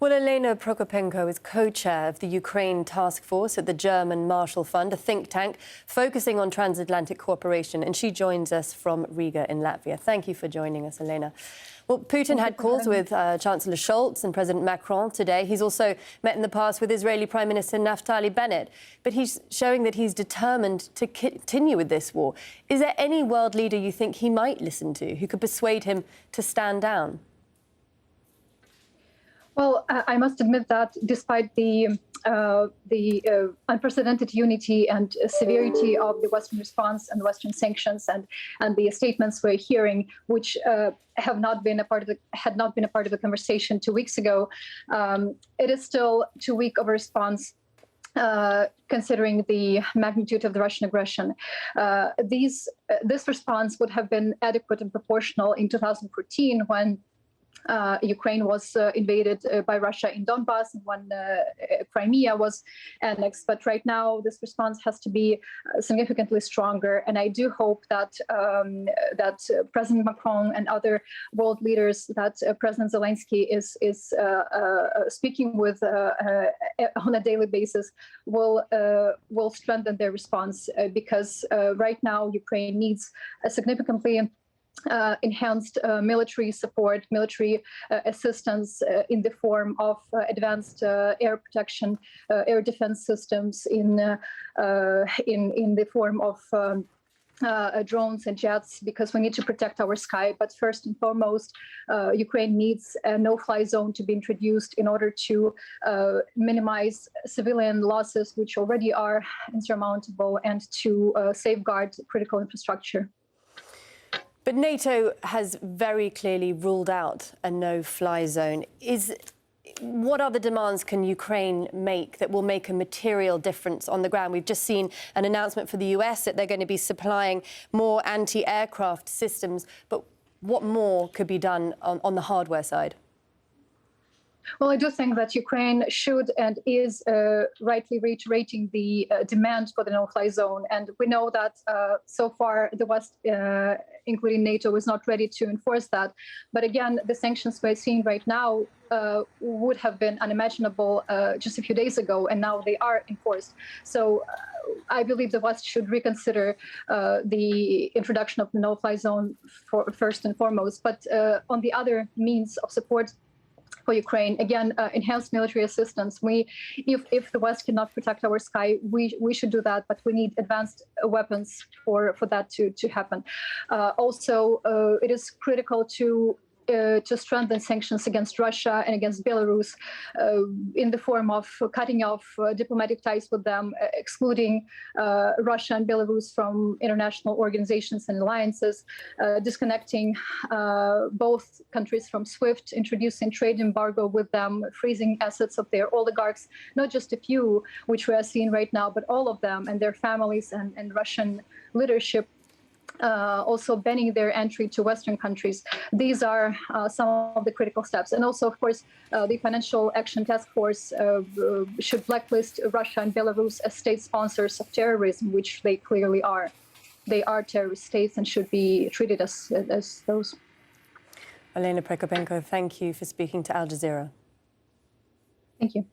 Well, Olena Prokopenko is co-chair of the Ukraine Task Force at the German Marshall Fund, a think tank focusing on transatlantic cooperation, and she joins us from Riga in Latvia. Thank you for joining us, Olena. Well, Putin had calls with Chancellor Scholz and President Macron today. He's also met in the past with Israeli Prime Minister Naftali Bennett, but he's showing that he's determined to continue with this war. Is there any world leader you think he might listen to who could persuade him to stand down? Well, I must admit that despite the unprecedented unity and severity of the Western response and Western sanctions and the statements we're hearing, which had not been a part of the conversation 2 weeks ago, it is still too weak of a response. Considering the magnitude of the Russian aggression. This response would have been adequate and proportional in 2014 when Ukraine was invaded by Russia in Donbass and when Crimea was annexed. But right now, this response has to be significantly stronger. And I do hope that President Macron and other world leaders, that President Zelensky is speaking with on a daily basis, will strengthen their response because right now Ukraine needs a significantly enhanced military support, military assistance in the form of advanced air protection, air defense systems, in the form of drones and jets, because we need to protect our sky. But first and foremost, Ukraine needs a no-fly zone to be introduced in order to minimize civilian losses, which already are insurmountable, and to safeguard critical infrastructure. But NATO has very clearly ruled out a no-fly zone. What other demands can Ukraine make that will make a material difference on the ground? We've just seen an announcement for the US that they're going to be supplying more anti-aircraft systems. But what more could be done on the hardware side? Well, I do think that Ukraine should and is rightly reiterating the demand for the no-fly zone. And we know that so far the West, including NATO, is not ready to enforce that. But again, the sanctions we're seeing right now would have been unimaginable just a few days ago, and now they are enforced. So I believe the West should reconsider the introduction of the no-fly zone first and foremost. But on the other means of support for Ukraine, again, enhanced military assistance. If the West cannot protect our sky, we should do that, but we need advanced weapons for that to happen. Also, it is critical to strengthen sanctions against Russia and against Belarus in the form of cutting off diplomatic ties with them, excluding Russia and Belarus from international organizations and alliances, disconnecting both countries from SWIFT, introducing trade embargo with them, freezing assets of their oligarchs, not just a few, which we are seeing right now, but all of them and their families and Russian leadership. Also banning their entry to Western countries. These are some of the critical steps. And also, of course, the Financial Action Task Force should blacklist Russia and Belarus as state sponsors of terrorism, which they clearly are. They are terrorist states and should be treated as those. Olena Prokopenko, thank you for speaking to Al Jazeera. Thank you.